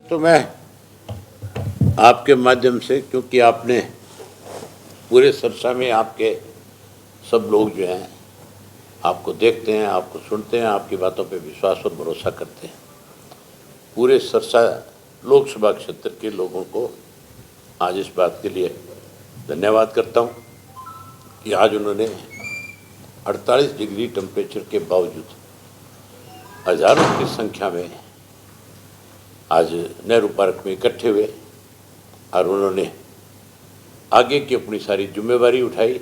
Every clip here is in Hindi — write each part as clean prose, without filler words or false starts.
तो मैं आपके माध्यम से, क्योंकि आपने पूरे सरसा में आपके सब लोग जो हैं आपको देखते हैं, आपको सुनते हैं, आपकी बातों पे विश्वास और भरोसा करते हैं। पूरे सरसा लोकसभा क्षेत्र के लोगों को आज इस बात के लिए धन्यवाद करता हूं कि आज उन्होंने 48 डिग्री टेम्परेचर के बावजूद हजारों की संख्या में आज नेहरू पार्क में इकट्ठे हुए और उन्होंने आगे की अपनी सारी जिम्मेवारी उठाई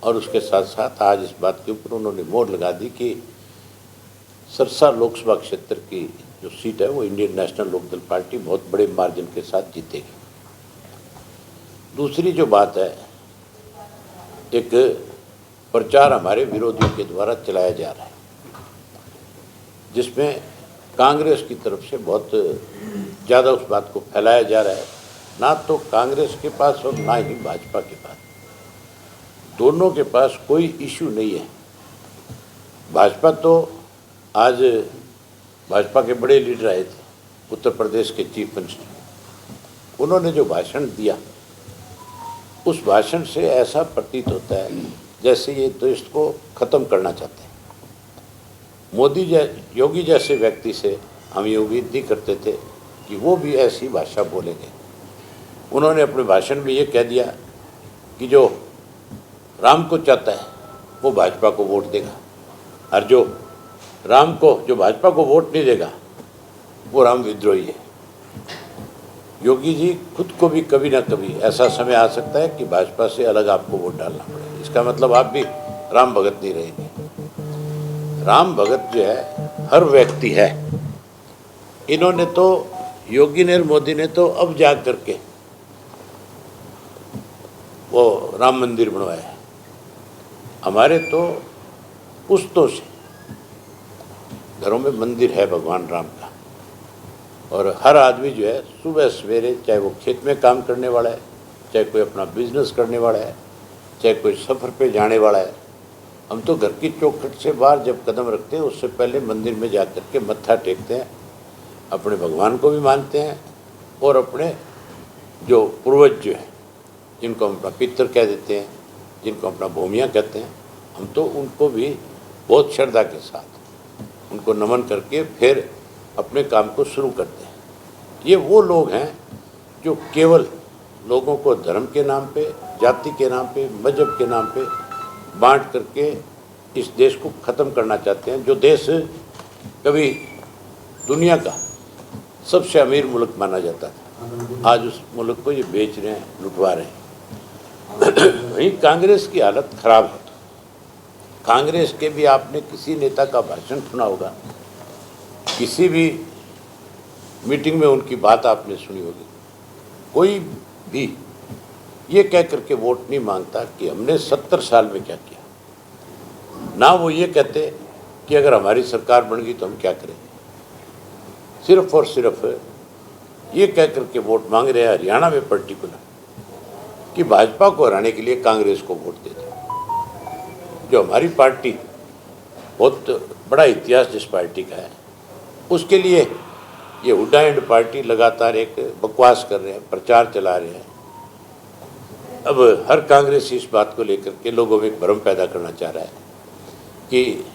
और उसके साथ साथ आज इस बात के ऊपर उन्होंने मोहर लगा दी कि सरसा लोकसभा क्षेत्र की जो सीट है वो इंडियन नेशनल लोकदल पार्टी बहुत बड़े मार्जिन के साथ जीतेगी। दूसरी जो बात है, एक प्रचार हमारे विरोधियों के द्वारा चलाया जा रहा है जिसमें कांग्रेस की तरफ से बहुत ज़्यादा उस बात को फैलाया जा रहा है। ना तो कांग्रेस के पास और ना ही भाजपा के पास, दोनों के पास कोई इशू नहीं है। भाजपा तो आज भाजपा के बड़े लीडर आए थे, उत्तर प्रदेश के चीफ मिनिस्टर, उन्होंने जो भाषण दिया उस भाषण से ऐसा प्रतीत होता है जैसे ये तो इसको ख़त्म करना चाहते हैं। योगी जैसे व्यक्ति से हम ये उम्मीद नहीं करते थे कि वो भी ऐसी भाषा बोलेंगे। उन्होंने अपने भाषण में ये कह दिया कि जो राम को चाहता है वो भाजपा को वोट देगा और जो भाजपा को वोट नहीं देगा वो राम विद्रोही है। योगी जी खुद को भी कभी ना कभी ऐसा समय आ सकता है कि भाजपा से अलग आपको वोट डालना पड़े। इसका मतलब आप भी राम भगत नहीं रहेंगे। राम भगत जो है हर व्यक्ति है। इन्होंने तो योगी ने और मोदी ने तो अब जा करके वो राम मंदिर बनवाया है। हमारे तो पुश्तों से घरों में मंदिर है भगवान राम का। और हर आदमी जो है सुबह सवेरे, चाहे वो खेत में काम करने वाला है, चाहे कोई अपना बिजनेस करने वाला है, चाहे कोई सफ़र पे जाने वाला है, हम तो घर की चौखट से बाहर जब कदम रखते हैं उससे पहले मंदिर में जा कर के मत्था टेकते हैं, अपने भगवान को भी मानते हैं और अपने जो पूर्वज जो है जिनको हम अपना पितर कह देते हैं, जिनको अपना भूमिया कहते हैं, हम तो उनको भी बहुत श्रद्धा के साथ उनको नमन करके फिर अपने काम को शुरू करते हैं। ये वो लोग हैं जो केवल लोगों को धर्म के नाम पे, जाति के नाम पे, मजहब के नाम पे बांट करके इस देश को ख़त्म करना चाहते हैं। जो देश कभी दुनिया का सबसे अमीर मुल्क माना जाता था, आज उस मुल्क को ये बेच रहे हैं, लुटवा रहे हैं। वहीं कांग्रेस की हालत ख़राब है। कांग्रेस के भी आपने किसी नेता का भाषण सुना होगा, किसी भी मीटिंग में उनकी बात आपने सुनी होगी। कोई भी ये कह करके वोट नहीं मांगता कि हमने 70 साल में क्या किया। ना वो ये कहते कि अगर हमारी सरकार बन गई तो हम क्या करें। सिर्फ और सिर्फ ये कह करके वोट मांग रहे हैं हरियाणा में पर्टिकुलर कि भाजपा को हराने के लिए कांग्रेस को वोट दे दो। जो हमारी पार्टी, बहुत बड़ा इतिहास जिस पार्टी का है, उसके लिए ये हुड्डा एंड पार्टी लगातार एक बकवास कर रहे हैं, प्रचार चला रहे हैं। अब हर कांग्रेस इस बात को लेकर के लोगों में एक भ्रम पैदा करना चाह रहा है कि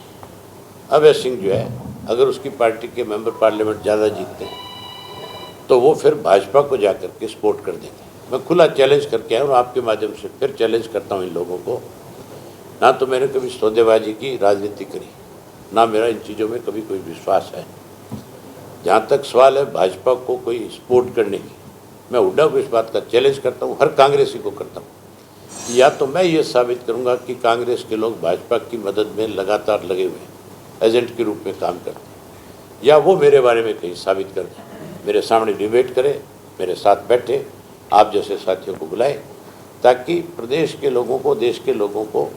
अभय सिंह जो है अगर उसकी पार्टी के मेंबर पार्लियामेंट ज़्यादा जीतते हैं तो वो फिर भाजपा को जाकर के सपोर्ट कर देंगे। मैं खुला चैलेंज करके आया हूँ, आपके माध्यम से फिर चैलेंज करता हूँ इन लोगों को। ना तो मैंने कभी सौदेबाजी की राजनीति करी, ना मेरा इन चीज़ों में कभी कोई विश्वास है। जहाँ तक सवाल है भाजपा को कोई सपोर्ट करने की, मैं हुड्डा को इस बात का चैलेंज करता हूँ, हर कांग्रेसी को करता हूँ। या तो मैं ये साबित करूँगा कि कांग्रेस के लोग भाजपा की मदद में लगातार लगे हुए हैं, एजेंट के रूप में काम करते हैं, या वो मेरे बारे में कहीं साबित कर दें, मेरे सामने डिबेट करें, मेरे साथ बैठे, आप जैसे साथियों को बुलाएं, ताकि प्रदेश के लोगों को, देश के लोगों को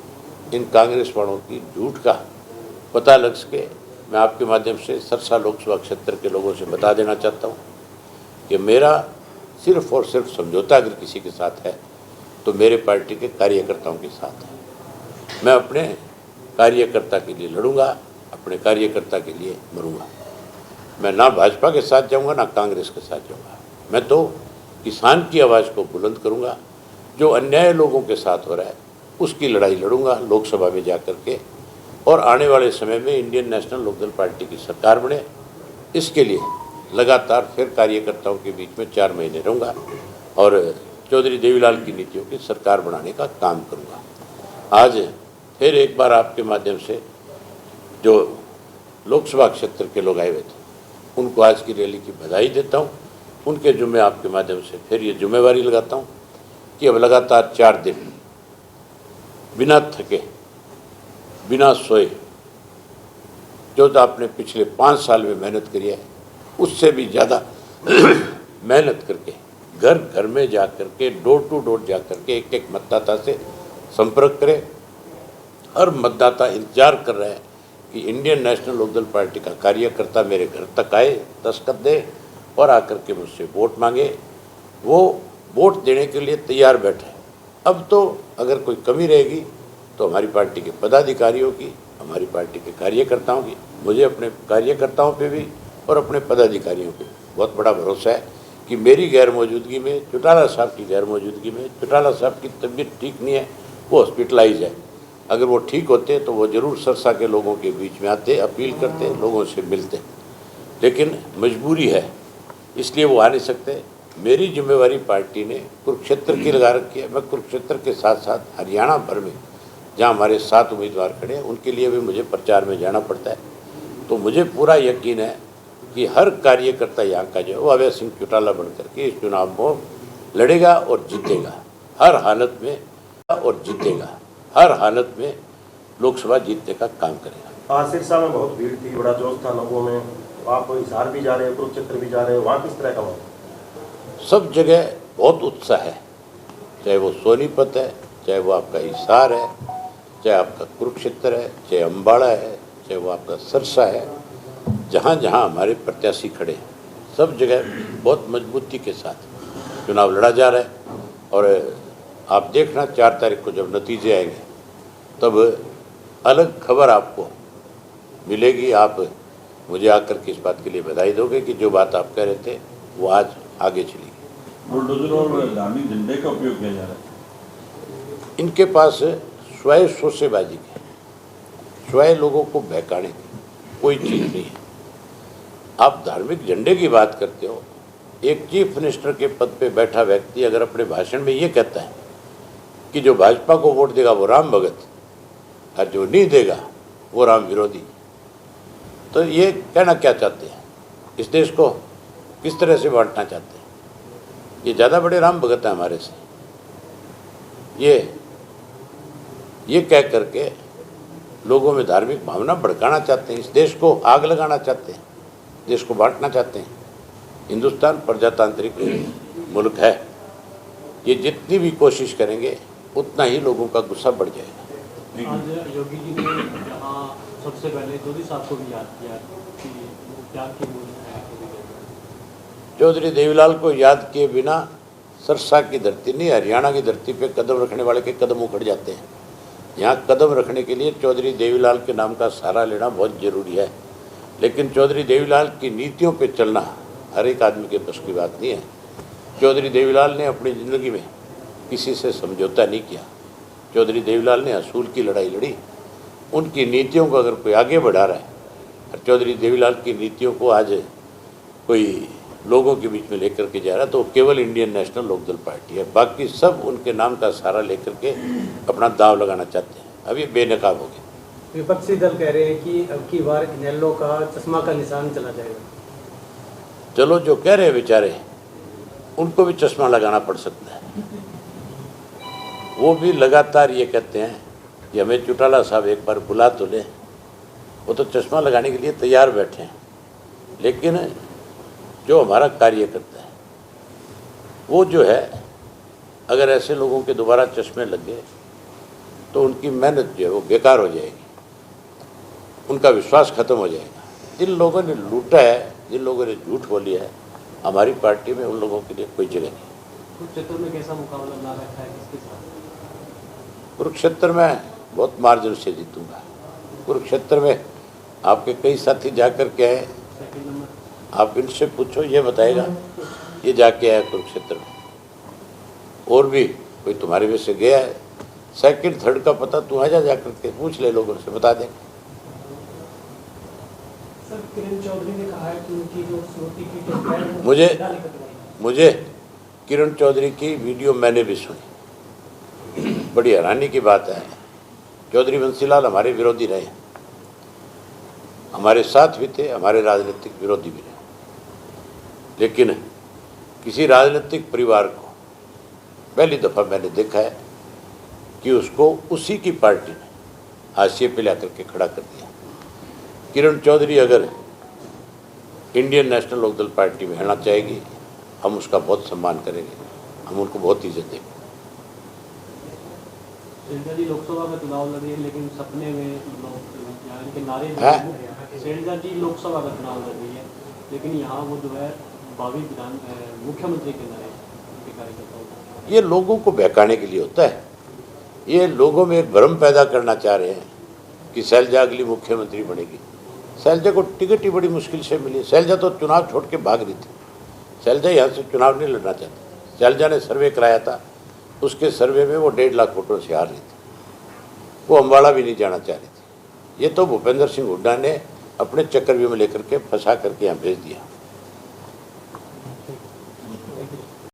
इन कांग्रेस वालों की झूठ का पता लग सके। मैं आपके माध्यम से सरसा लोकसभा क्षेत्र के लोगों से बता देना चाहता हूँ कि मेरा सिर्फ और सिर्फ समझौता अगर किसी के साथ है तो मेरे पार्टी के कार्यकर्ताओं के साथ है। मैं अपने कार्यकर्ता के लिए लड़ूंगा, अपने कार्यकर्ता के लिए मरूंगा। मैं ना भाजपा के साथ जाऊंगा ना कांग्रेस के साथ जाऊंगा। मैं तो किसान की आवाज़ को बुलंद करूंगा। जो अन्याय लोगों के साथ हो रहा है उसकी लड़ाई लड़ूंगा लोकसभा में जा कर के, और आने वाले समय में इंडियन नेशनल लोकदल पार्टी की सरकार बने, इसके लिए लगातार फिर कार्यकर्ताओं के बीच में 4 महीने रहूँगा और चौधरी देवीलाल की नीतियों की सरकार बनाने का काम करूँगा। आज फिर एक बार आपके माध्यम से जो लोकसभा क्षेत्र के लोग आए हुए थे उनको आज की रैली की बधाई देता हूँ। उनके जुम्मे आपके माध्यम से फिर ये जिम्मेवारी लगाता हूँ कि अब लगातार 4 दिन बिना थके बिना सोए जो तो आपने पिछले 5 साल में मेहनत करी है उससे भी ज़्यादा मेहनत करके घर घर में जा कर के डोर टू डोर जा कर के एक एक मतदाता से संपर्क करें। हर मतदाता इंतजार कर रहा है कि इंडियन नेशनल लोकदल पार्टी का कार्यकर्ता मेरे घर तक आए, दस्तखत दे और आकर के मुझसे वोट मांगे। वो वोट देने के लिए तैयार बैठे। अब तो अगर कोई कमी रहेगी तो हमारी पार्टी के पदाधिकारियों की, हमारी पार्टी के कार्यकर्ताओं की, मुझे अपने कार्यकर्ताओं पे भी और अपने पदाधिकारियों पे बहुत बड़ा भरोसा है कि मेरी गैर मौजूदगी में, चौटाला साहब की गैर मौजूदगी में, चौटाला साहब की तबीयत ठीक नहीं है, वो हॉस्पिटलाइज है, अगर वो ठीक होते तो वो ज़रूर सरसा के लोगों के बीच में आते, अपील करते, लोगों से मिलते, लेकिन मजबूरी है इसलिए वो आ नहीं सकते। मेरी जिम्मेवारी पार्टी ने कुरुक्षेत्र की लगा रखी है। मैं कुरुक्षेत्र के साथ साथ हरियाणा भर में जहाँ हमारे 7 उम्मीदवार खड़े हैं उनके लिए भी मुझे प्रचार में जाना पड़ता है। तो मुझे पूरा यकीन है कि हर कार्यकर्ता यहाँ का जो है वो अभय सिंह चौटाला बन करके इस चुनाव को लड़ेगा और जीतेगा हर हालत में, और जीतेगा हर हालत में, लोकसभा जीतने का काम करेगा। आज सिरसा में बहुत भीड़ थी, बड़ा जोश था लोगों में। आप हिसार भी जा रहे हो, कुरुक्षेत्र भी जा रहे हो, वहाँ किस तरह का हो? सब जगह बहुत उत्साह है, चाहे वो सोनीपत है, चाहे वो आपका हिसार है, चाहे आपका कुरुक्षेत्र है, चाहे अम्बाड़ा है, चाहे वो आपका सरसा है, जहाँ जहाँ हमारे प्रत्याशी खड़े हैं सब जगह बहुत मजबूती के साथ चुनाव लड़ा जा रहा है। और आप देखना 4 तारीख को जब नतीजे आएंगे तब अलग खबर आपको मिलेगी। आप मुझे आकर के इस बात के लिए बधाई दोगे कि जो बात आप कह रहे थे वो आज आगे चली। बुलडोजर और धार्मिक झंडे का उपयोग किया जा रहा है। इनके पास स्वयं शोषेबाजी की, स्वयं लोगों को बहकाने की कोई चीज़ नहीं है। आप धार्मिक झंडे की बात करते हो। एक चीफ मिनिस्टर के पद पे बैठा व्यक्ति अगर अपने भाषण में ये कहता है कि जो भाजपा को वोट देगा वो राम भगत और जो नहीं देगा वो राम विरोधी, तो ये कहना क्या चाहते हैं? इस देश को किस तरह से बांटना चाहते हैं? ये ज़्यादा बड़े राम भगत हैं हमारे से। ये कह करके लोगों में धार्मिक भावना भड़काना चाहते हैं, इस देश को आग लगाना चाहते हैं, देश को बांटना चाहते हैं। हिंदुस्तान प्रजातांत्रिक मुल्क है, ये जितनी भी कोशिश करेंगे उतना ही लोगों का गुस्सा बढ़ जाएगा। आज योगी जी ने यहाँ सबसे पहले चौधरी साहब को भी याद किया कि क्या की चौधरी देवीलाल को याद किए बिना सरसा की धरती नहीं, हरियाणा की धरती पे कदम रखने वाले के कदम उखड़ जाते हैं। यहाँ कदम रखने के लिए चौधरी देवीलाल के नाम का सहारा लेना बहुत ज़रूरी है, लेकिन चौधरी देवीलाल की नीतियों पे चलना हर एक आदमी के बस की बात नहीं है। चौधरी देवीलाल ने अपनी ज़िंदगी में किसी से समझौता नहीं किया। चौधरी देवीलाल ने असूल की लड़ाई लड़ी। उनकी नीतियों को अगर कोई आगे बढ़ा रहा है और चौधरी देवीलाल की नीतियों को आज कोई लोगों के बीच में लेकर के जा रहा है तो केवल इंडियन नेशनल लोकदल पार्टी है। बाकी सब उनके नाम का सहारा लेकर के अपना दाव लगाना चाहते हैं। अब ये बेनकाब हो गए। विपक्षी दल कह रहे हैं कि अब की बार इनेलो का चश्मा का निशान चला जाएगा। चलो, जो कह रहे हैं बेचारे उनको भी चश्मा लगाना पड़ सकता है। वो भी लगातार ये कहते हैं कि हमें चौटाला साहब एक बार बुला तो लें। वो तो चश्मा लगाने के लिए तैयार बैठे हैं, लेकिन जो हमारा कार्य करता है वो जो है, अगर ऐसे लोगों के दोबारा चश्मे लग गए तो उनकी मेहनत जो है वो बेकार हो जाएगी, उनका विश्वास खत्म हो जाएगा। जिन लोगों ने लूटा है, जिन लोगों ने झूठ बोली है, हमारी पार्टी में उन लोगों के लिए कोई जगह नहीं। कुरुक्षेत्र में कैसा मुकाबला ना रखा है, किसके साथ? कुरुक्षेत्र में बहुत मार्जिन से जीतूंगा। कुरुक्षेत्र में आपके कई साथी जाकर के आए, आप इनसे पूछो, ये बताएगा। ये जाके आया कुरुक्षेत्र में, और भी कोई तुम्हारे में से गया है, सेकंड थर्ड का पता तू आ जाकर के पूछ ले, लोगों से बता देंगे। सर किरण चौधरी ने कहा है कि उनकी जो स्मृति की जो है वो मुझे जिंदा लेकर के आई। मुझे किरण चौधरी की वीडियो मैंने भी सुनी, बड़ी हैरानी की बात है। चौधरी बंसीलाल हमारे विरोधी रहे, हमारे साथ भी थे, हमारे राजनीतिक विरोधी भी रहे, लेकिन किसी राजनीतिक परिवार को पहली दफ़ा मैंने देखा है कि उसको उसी की पार्टी ने हाशिए पे ला करके खड़ा कर दिया। किरण चौधरी अगर इंडियन नेशनल लोकदल पार्टी में रहना चाहेगी, हम उसका बहुत सम्मान करेंगे, हम उनको बहुत इज्जत देंगे। शैलजा जी लोकसभा में चुनाव लड़ रही है, लेकिन सपने में यानी के नारे हैं? शैलजा जी लोकसभा का चुनाव लड़ रही है, लेकिन यहाँ वो जो है भावी मुख्यमंत्री के नारे के कार्यकर्ता। ये लोगों को बहकाने के लिए होता है, ये लोगों में एक भ्रम पैदा करना चाह रहे हैं कि शैलजा अगली मुख्यमंत्री बनेगी। शैलजा को टिकट ही बड़ी मुश्किल से मिली। शैलजा तो चुनाव छोड़ के भाग रही थी, शैलजा यहाँ से चुनाव नहीं लड़ना चाहती। शैलजा ने सर्वे कराया था, उसके सर्वे में वो 1.5 लाख वोटों से हार रही थी, वो अम्बाड़ा भी नहीं जाना चाह रही थी। ये तो भूपेंद्र सिंह हुड्डा ने अपने चक्रव्यूह में लेकर के फंसा करके यहाँ भेज दिया।